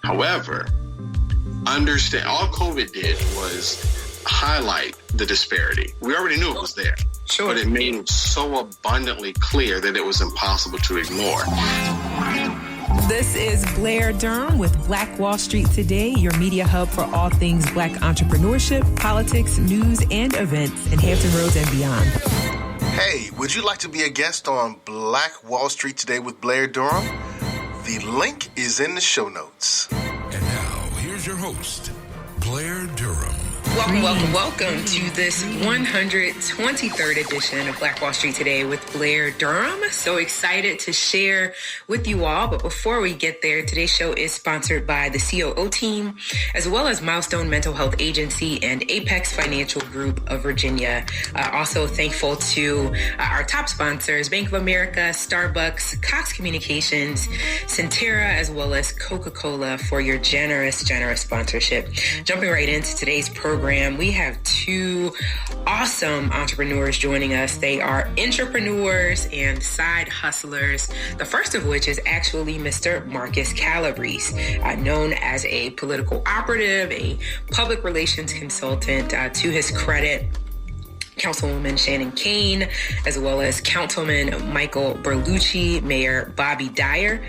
However, understand, all COVID did was highlight the disparity. We already knew it was there. Sure. But it made it so abundantly clear that it was impossible to ignore. This is Blair Durham with Black Wall Street Today, your media hub for all things Black entrepreneurship, politics, news, and events in Hampton Roads and beyond. Hey, would you like to be a guest on Black Wall Street Today with Blair Durham? The link is in the show notes. And now, here's your host, Blair Durham. Welcome to this 123rd edition of Black Wall Street Today with Blair Durham. So excited to share with you all. But before we get there, today's show is sponsored by the COO team, as well as Milestone Mental Health Agency and Apex Financial Group of Virginia. Also thankful to our top sponsors, Bank of America, Starbucks, Cox Communications, Centera, as well as Coca-Cola for your generous sponsorship. Jumping right into today's program, we have two awesome entrepreneurs joining us. They are entrepreneurs and side hustlers. The first of which is actually Mr. Marcus Calabrese, known as a political operative, a public relations consultant. To his credit, Councilwoman Shannon Kane, as well as Councilman Michael Berlucci, Mayor Bobby Dyer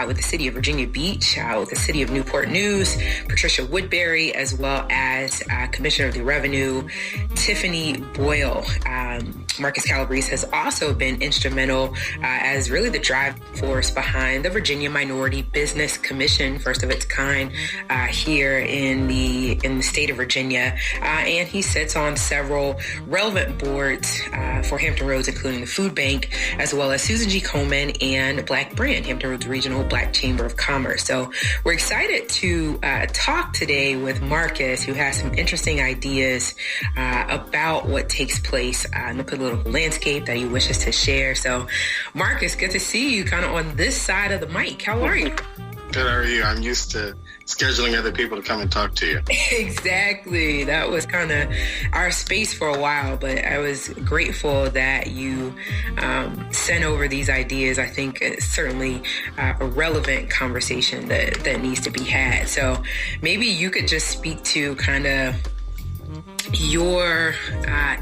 with the City of Virginia Beach, with the City of Newport News, Patricia Woodbury, as well as Commissioner of the Revenue, Tiffany Boyle. Marcus Calabrese has also been instrumental as really the drive force behind the Virginia Minority Business Commission, first of its kind here in the state of Virginia. And he sits on several relevant boards for Hampton Roads, including the Food Bank, as well as Susan G. Komen and Black Brand, Hampton Roads Regional Black Chamber of Commerce. So we're excited to talk today with Marcus, who has some interesting ideas about what takes place in the political landscape that he wishes to share. So Marcus, good to see you kind of on this side of the mic. How are you? Good, how are you? I'm used to scheduling other people to come and talk to you. Exactly. That was kind of our space for a while, but I was grateful that you sent over these ideas. I think it's certainly a relevant conversation that needs to be had. So maybe you could just speak to kind of your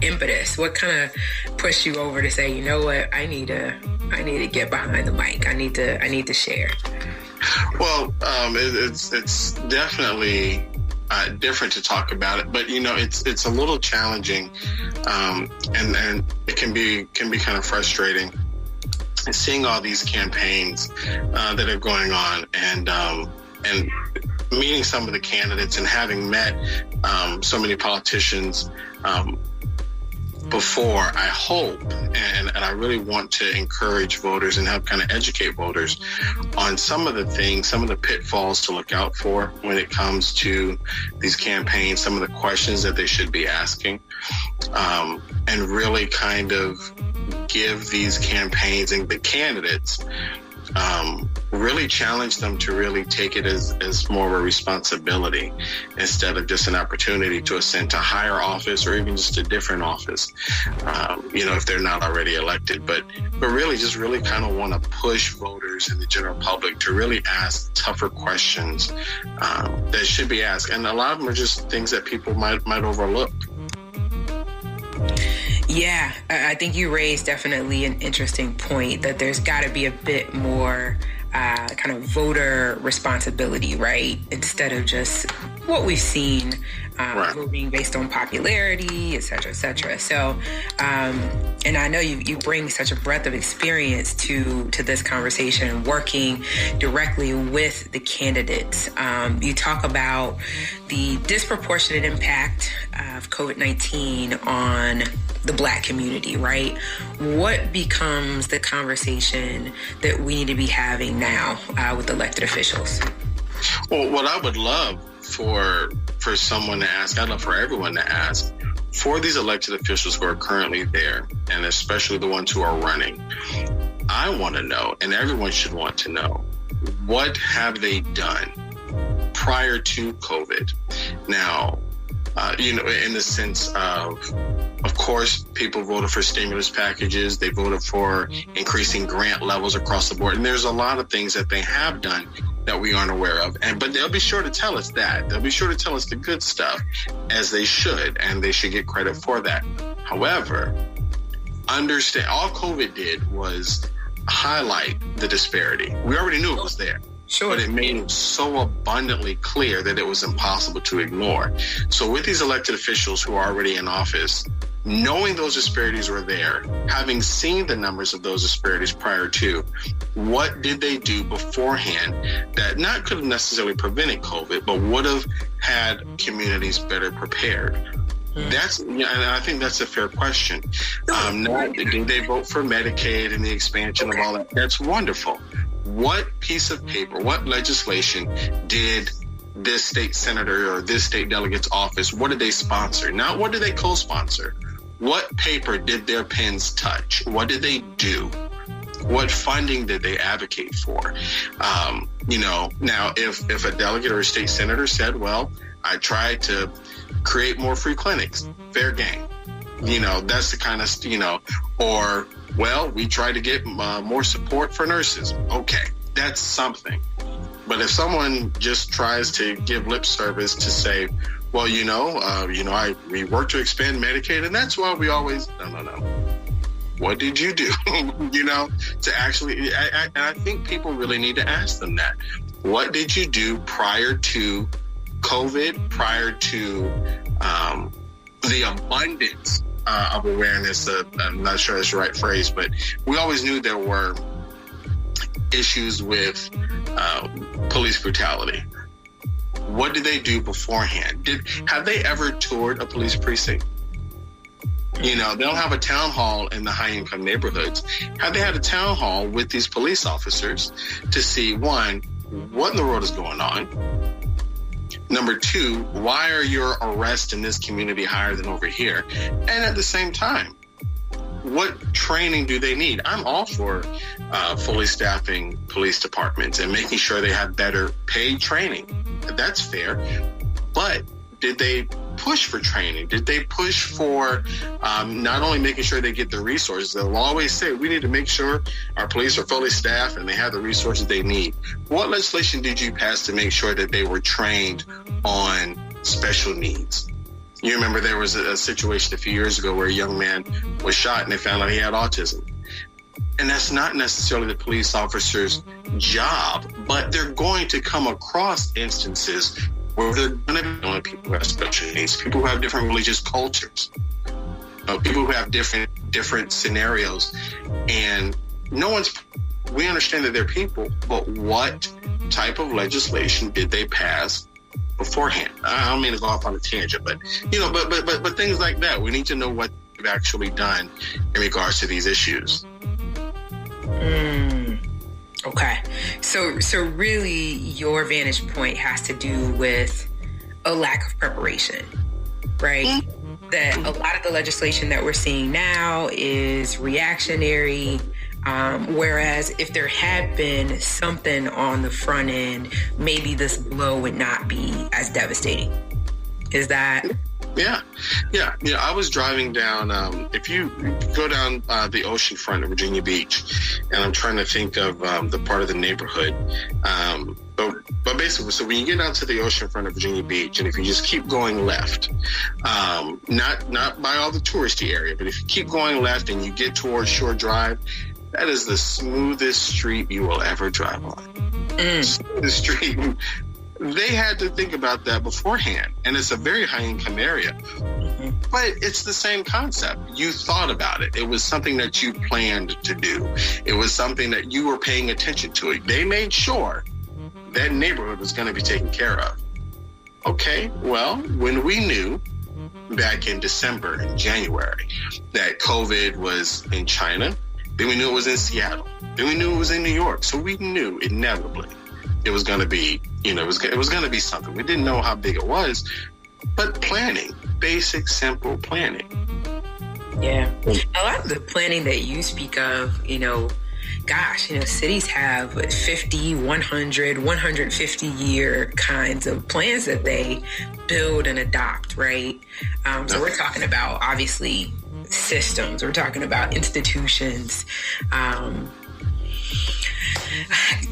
impetus. What kind of pushed you over to say, you know what, I need to get behind the mic. I need to share. Well, it's definitely different to talk about it, but it's a little challenging, and it can be kind of frustrating. And seeing all these campaigns that are going on, and meeting some of the candidates, and having met so many politicians before, I hope, and I really want to encourage voters and help kind of educate voters on some of the things, some of the pitfalls to look out for when it comes to these campaigns, some of the questions that they should be asking, and really kind of give these campaigns and the candidates really challenge them to really take it as more of a responsibility instead of just an opportunity to ascend to higher office or even just a different office, if they're not already elected. But really just really kind of want to push voters and the general public to really ask tougher questions that should be asked. And a lot of them are just things that people might overlook. Yeah, I think you raised definitely an interesting point that there's got to be a bit more kind of voter responsibility, right? Instead of just what we've seen, voting based on popularity, et cetera, et cetera. So, and I know you bring such a breadth of experience to this conversation, working directly with the candidates. You talk about the disproportionate impact of COVID-19 on the Black community, right? What becomes the conversation that we need to be having now with elected officials? Well, what I would love for someone to ask, I'd love for everyone to ask, for these elected officials who are currently there, and especially the ones who are running, I want to know, and everyone should want to know, what have they done prior to COVID? Now, in the sense of course, people voted for stimulus packages. They voted for increasing grant levels across the board. And there's a lot of things that they have done that we aren't aware of. But they'll be sure to tell us that. They'll be sure to tell us the good stuff, as they should, and they should get credit for that. However, understand, all COVID did was highlight the disparity. We already knew it was there. Sure. But it made it so abundantly clear that it was impossible to ignore. So with these elected officials who are already in office, knowing those disparities were there, having seen the numbers of those disparities prior to, what did they do beforehand that not could have necessarily prevented COVID, but would have had communities better prepared? And I think that's a fair question. Did they vote for Medicaid and the expansion of all that? That's wonderful. What piece of paper, what legislation did this state senator or this state delegate's office, what did they sponsor? Not what did they co-sponsor? What paper did their pens touch? What did they do? What funding did they advocate for? Now, if a delegate or a state senator said, well, I tried to create more free clinics, fair game. That's the kind of, or, well, we tried to get more support for nurses. Okay, that's something. But if someone just tries to give lip service to say, well, we worked to expand Medicaid, and that's why we always, no. What did you do, to actually, and I think people really need to ask them that. What did you do prior to COVID, prior to the abundance of awareness? I'm not sure that's the right phrase, but we always knew there were issues with police brutality. What did they do beforehand? Have they ever toured a police precinct? They don't have a town hall in the high-income neighborhoods. Have they had a town hall with these police officers to see, one, what in the world is going on? Number two, why are your arrests in this community higher than over here? And at the same time, what training do they need? I'm all for fully staffing police departments and making sure they have better paid training. That's fair. But did they push for training? Did they push for not only making sure they get the resources? They'll always say, we need to make sure our police are fully staffed and they have the resources they need. What legislation did you pass to make sure that they were trained on special needs? You remember there was a situation a few years ago where a young man was shot and they found out he had autism. And that's not necessarily the police officer's job, but they're going to come across instances where they're going to be only people who have special needs, people who have different religious cultures, people who have different scenarios. And we understand that they're people, but what type of legislation did they pass beforehand? I don't mean to go off on a tangent, but but things like that. We need to know what they've actually done in regards to these issues. Okay. So really your vantage point has to do with a lack of preparation, right? That a lot of the legislation that we're seeing now is reactionary, whereas if there had been something on the front end, maybe this blow would not be as devastating. Is that... Yeah. I was driving down, if you go down the ocean front of Virginia Beach, and I'm trying to think of the part of the neighborhood. But basically, so when you get down to the ocean front of Virginia Beach, and if you just keep going left, not by all the touristy area, but if you keep going left and you get towards Shore Drive, that is the smoothest street you will ever drive on. Smoothest street. They had to think about that beforehand. And it's a very high-income area. But it's the same concept. You thought about it. It was something that you planned to do. It was something that you were paying attention to. They made sure that neighborhood was going to be taken care of. Okay, well, when we knew back in December and January that COVID was in China, then we knew it was in Seattle. Then we knew it was in New York. So we knew inevitably it was going to be, it was going to be something. We didn't know how big it was, but planning, basic, simple planning. Yeah. A lot of the planning that you speak of, cities have 50, 100, 150-year kinds of plans that they build and adopt, right? So we're talking about, obviously, systems. We're talking about institutions.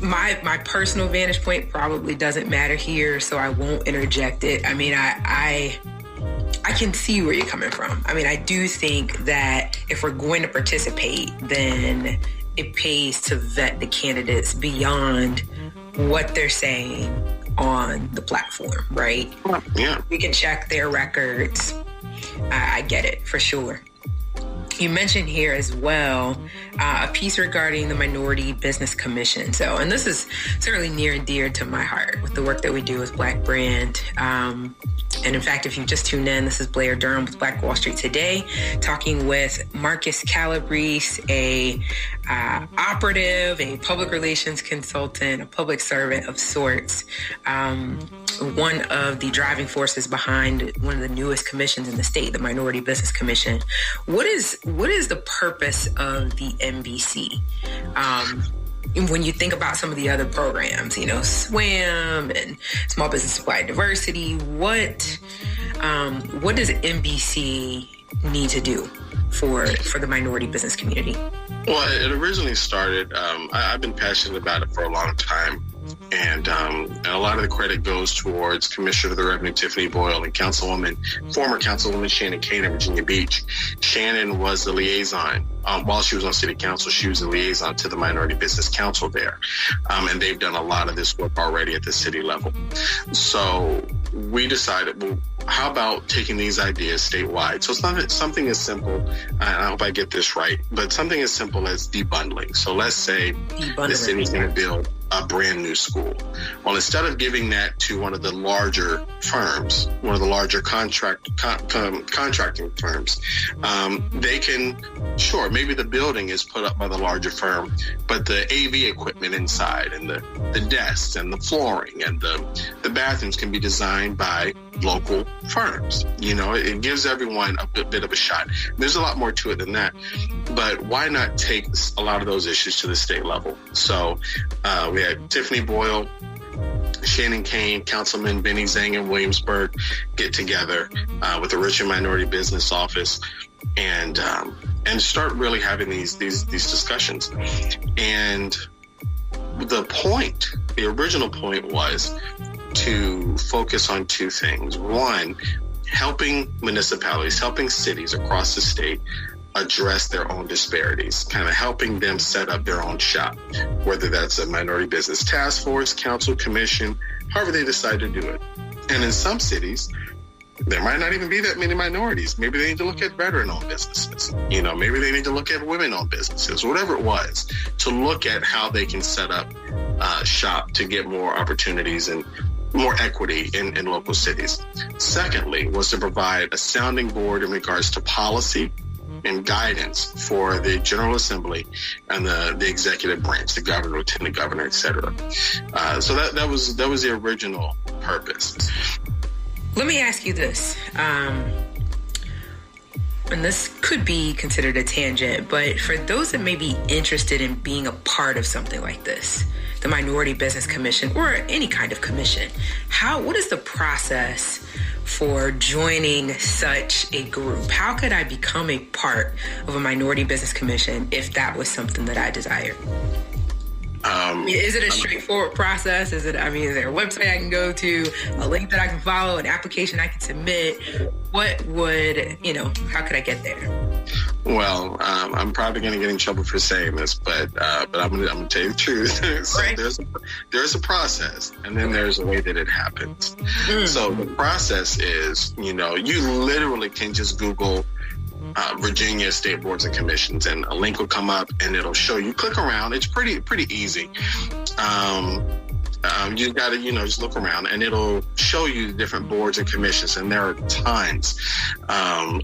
my personal vantage point probably doesn't matter here, so I won't interject it. I mean, I can see where you're coming from. I mean, I do think that if we're going to participate, then it pays to vet the candidates beyond what they're saying on the platform, right? Yeah. We can check their records. I get it, for sure. You mentioned here as well a piece regarding the Minority Business Commission. So, and this is certainly near and dear to my heart with the work that we do with Black Brand. And in fact, if you just tuned in, this is Blair Durham with Black Wall Street Today, talking with Marcus Calabrese, a operative, a public relations consultant, a public servant of sorts, one of the driving forces behind one of the newest commissions in the state, the Minority Business Commission. What is the purpose of the MBC? When you think about some of the other programs, you know, SWAM and Small Business Supply Diversity, what does MBC need to do for the minority business community? Well, it originally started, I've been passionate about it for a long time. And a lot of the credit goes towards Commissioner of the Revenue Tiffany Boyle and former Councilwoman Shannon Kane in Virginia Beach. Shannon was the liaison. While she was on city council, she was the liaison to the Minority Business Council there. And they've done a lot of this work already at the city level. So we decided, well, how about taking these ideas statewide? So it's something as simple, and I hope I get this right, but something as simple as debundling. So let's say the city's going to build a brand new school. Well, instead of giving that to one of the larger firms, one of the larger contracting firms, they can, sure, maybe the building is put up by the larger firm, but the AV equipment inside and the desks and the flooring and the bathrooms can be designed by local firms. You know, it gives everyone a bit of a shot. There's a lot more to it than that, but why not take a lot of those issues to the state level? So we had Tiffany Boyle, Shannon Kane, Councilman Benny Zhang in Williamsburg get together with the Richmond Minority Business Office and start really having these discussions. And the original point was to focus on two things. One, helping municipalities, helping cities across the state address their own disparities, kind of helping them set up their own shop, whether that's a minority business task force, council, commission, however they decide to do it. And in some cities, there might not even be that many minorities. Maybe they need to look at veteran-owned businesses. You know, maybe they need to look at women-owned businesses, whatever it was, to look at how they can set up shop to get more opportunities and more equity in local cities. Secondly, was to provide a sounding board in regards to policy and guidance for the General Assembly and the executive branch, the governor, lieutenant governor, et cetera. So that was the original purpose. Let me ask you this, and this could be considered a tangent, but for those that may be interested in being a part of something like this, the Minority Business Commission or any kind of commission, what is the process for joining such a group? How could I become a part of a Minority Business Commission if that was something that I desired? Is it a straightforward process? Is there a website I can go to, a link that I can follow, an application I can submit? How could I get there? Well, I'm probably going to get in trouble for saying this, but I'm going to tell you the truth. So right. There's a process, and then there's a way that it happens. So the process is, you literally can just Google Virginia State Boards and Commissions, and a link will come up, and it'll show you. Click around. It's pretty easy. You got to, just look around, and it'll show you the different boards and commissions, and there are tons.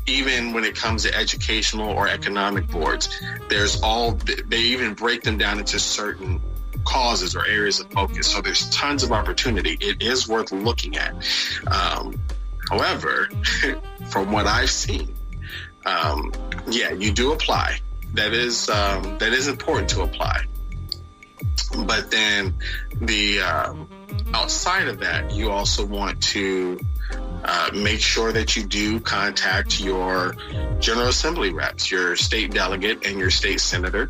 Even when it comes to educational or economic boards, they even break them down into certain causes or areas of focus. So there's tons of opportunity. It is worth looking at. However, from what I've seen, you do apply. That is important to apply. But then the outside of that, you also want to make sure that you do contact your General Assembly reps, your state delegate and your state senator.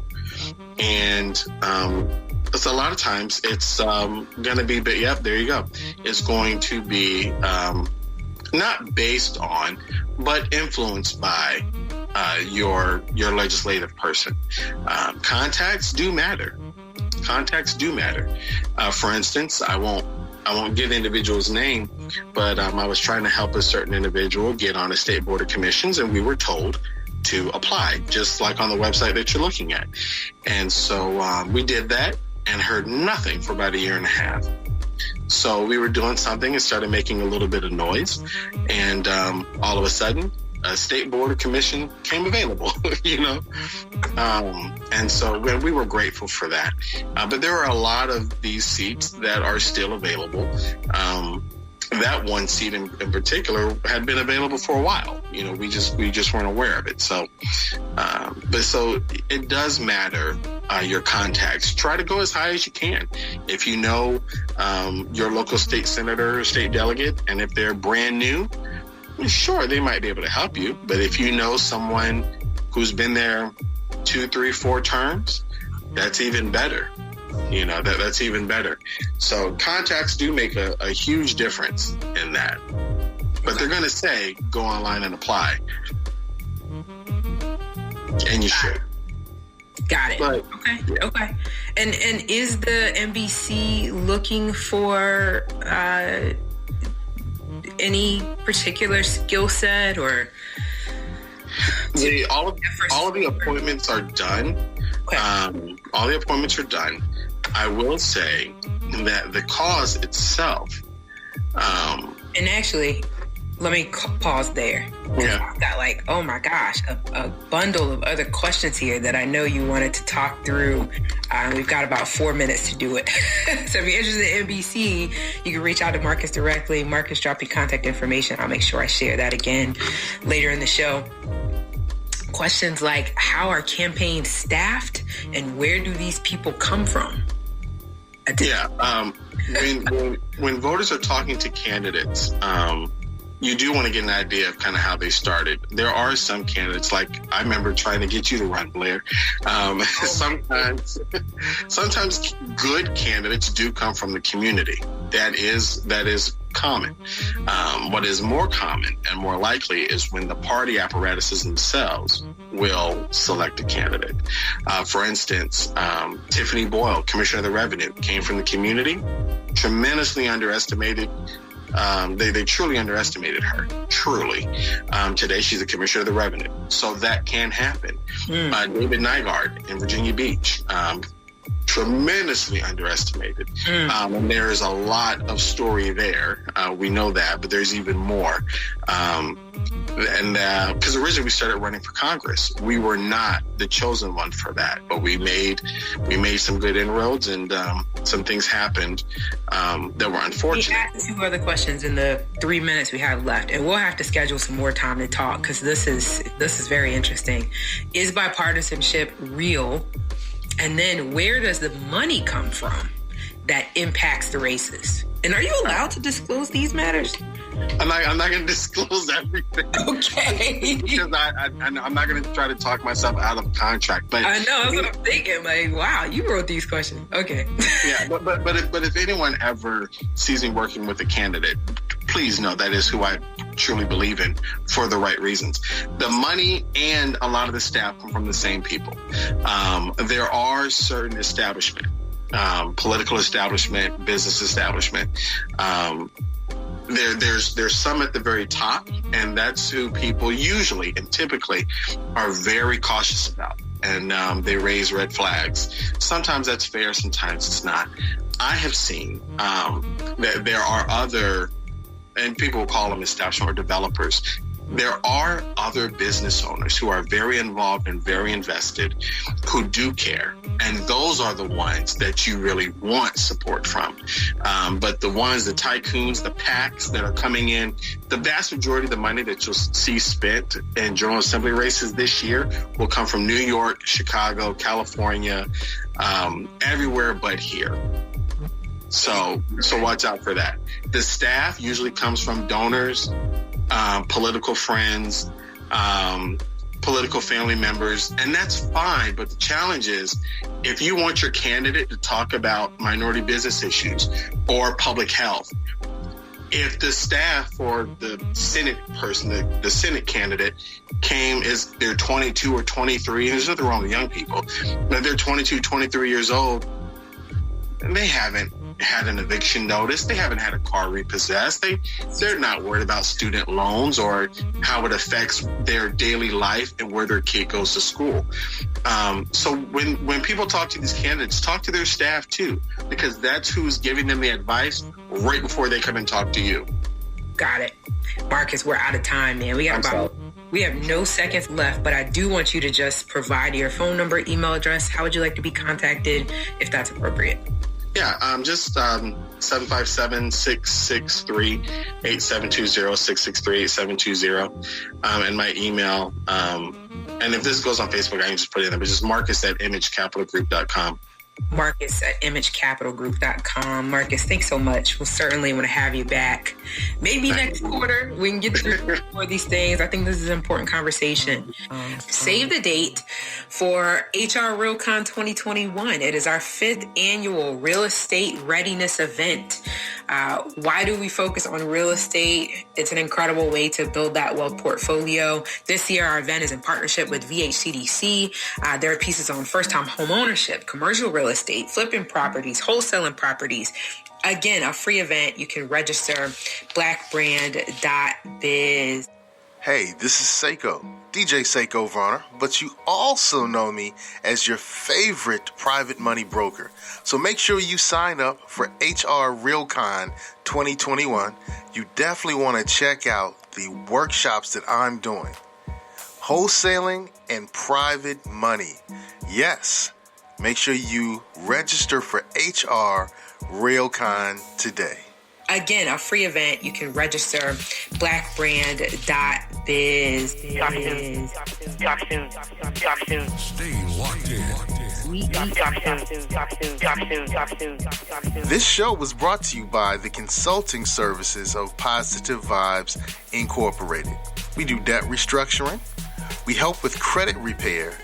And So a lot of times it's going to be, but yep, there you go. It's going to be not based on, but influenced by your legislative person. Contacts do matter. For instance, I won't give the individual's name, but I was trying to help a certain individual get on a state board of commissions, and we were told to apply, just like on the website that you're looking at. And so we did that and heard nothing for about a year and a half. So we were doing something and started making a little bit of noise. And all of a sudden, a state board of commission came available, and so we were grateful for that. But there are a lot of these seats that are still available. That one seat in particular had been available for a while. We just weren't aware of it. So, so it does matter. Your contacts. Try to go as high as you can. If you know your local state senator or state delegate, and if they're brand new, sure, they might be able to help you. But if you know someone who's been there 2, 3, 4 terms, that's even better. That's even better. So contacts do make a huge difference in that. But they're going to say, go online and apply. And you should. Got it. But, okay. And is the NBC looking for any particular skill set or? All of the appointments are done. Okay. All the appointments are done. I will say that the cause itself. And actually, let me pause there. Yeah. I've got oh my gosh, a bundle of other questions here that I know you wanted to talk through. We've got about 4 minutes to do it. So if you're interested in NBC, you can reach out to Marcus directly. Marcus, drop your contact information. I'll make sure I share that again later in the show. Questions like, how are campaigns staffed and where do these people come from? When voters are talking to candidates, you do want to get an idea of kind of how they started. There are some candidates, like I remember trying to get you to run, Blair. Sometimes good candidates do come from the community. That is common. What is more common and more likely is when the party apparatuses themselves will select a candidate. For instance, Tiffany Boyle, Commissioner of the Revenue, came from the community, tremendously underestimated. They truly underestimated her. Truly. Today, she's a Commissioner of the Revenue. So that can happen. David Nygaard in Virginia Beach, tremendously underestimated. And there is a lot of story there. We know that, but there's even more. Because originally we started running for Congress. We were not the chosen one for that, but we made some good inroads, and some things happened that were unfortunate. We asked 2 other questions in the 3 minutes we have left, and we'll have to schedule some more time to talk because this is very interesting. Is bipartisanship real? And then where does the money come from that impacts the races? And are you allowed to disclose these matters? I'm not going to disclose everything. Okay. Because I'm not going to try to talk myself out of a contract. But I know, that's what I'm thinking. Wow, you wrote these questions. Okay. Yeah, but if anyone ever sees me working with a candidate, please know that is who I truly believe in for the right reasons. The money and a lot of the staff come from the same people. There are certain establishments, political establishment, business establishment. There's some at the very top, and that's who people usually and typically are very cautious about. And they raise red flags. Sometimes that's fair, sometimes it's not. I have seen that there are other, and people will call them establishment or developers. There are other business owners who are very involved and very invested, who do care. And those are the ones that you really want support from. But the ones, the tycoons, the PACs that are coming in, the vast majority of the money that you'll see spent in General Assembly races this year will come from New York, Chicago, California, everywhere but here. So watch out for that. The staff usually comes from donors, political friends, political family members, and that's fine. But the challenge is, if you want your candidate to talk about minority business issues or public health, if the staff or the Senate person, the Senate candidate they're 22 or 23, and there's nothing wrong with young people, but they're 22, 23 years old, and they haven't had an eviction notice, they haven't had a car repossessed, they're not worried about student loans or how it affects their daily life and where their kid goes to school. So when people talk to these candidates, talk to their staff too, because that's who's giving them the advice right before they come and talk to you. Got it. Marcus, we're out of time, man. We have no seconds left, but I do want you to just provide your phone number, email address. How would you like to be contacted, if that's appropriate? Yeah, just 757-663-8720, 663-8720, and my email. And if this goes on Facebook, I can just put it in there, but just Marcus@imagecapitalgroup.com. Marcus@imagecapitalgroup.com. Marcus, thanks so much. We'll certainly want to have you back. Maybe next quarter we can get through more of these things. I think this is an important conversation. Save the date for HR RealCon 2021. It is our 5th annual real estate readiness event. Why do we focus on real estate? It's an incredible way to build that wealth portfolio. This year, our event is in partnership with VHCDC. There are pieces on first-time home ownership, commercial real estate, flipping properties, wholesaling properties. Again, a free event. You can register blackbrand.biz. Hey, this is Seiko, DJ Seiko Varner, but you also know me as your favorite private money broker. So make sure you sign up for HR RealCon 2021. You definitely want to check out the workshops that I'm doing. Wholesaling and private money. Yes, make sure you register for HR RealCon today. Again, a free event. You can register blackbrand.biz. Stay locked in. This show was brought to you by the consulting services of Positive Vibes Incorporated. We do debt restructuring, we help with credit repair,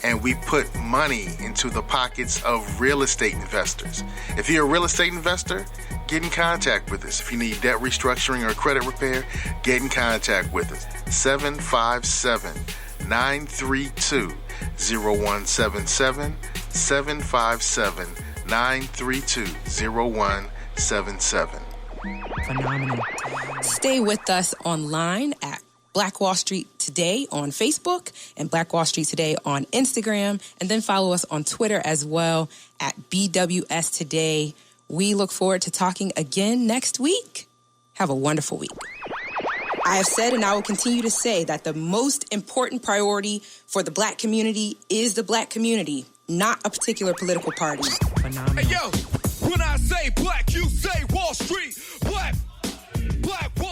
and we put money into the pockets of real estate investors. If you're a real estate investor, get in contact with us. If you need debt restructuring or credit repair, get in contact with us. 757-932-0177, 757-932-0177. Phenomenal. Stay with us online at Black Wall Street Today on Facebook and Black Wall Street Today on Instagram, and then follow us on Twitter as well at BWS Today. We look forward to talking again next week. Have a wonderful week. I have said, and I will continue to say, that the most important priority for the Black community is the Black community, not a particular political party. Phenomenal. Hey, yo, when I say black, you say Wall Street. Black Wall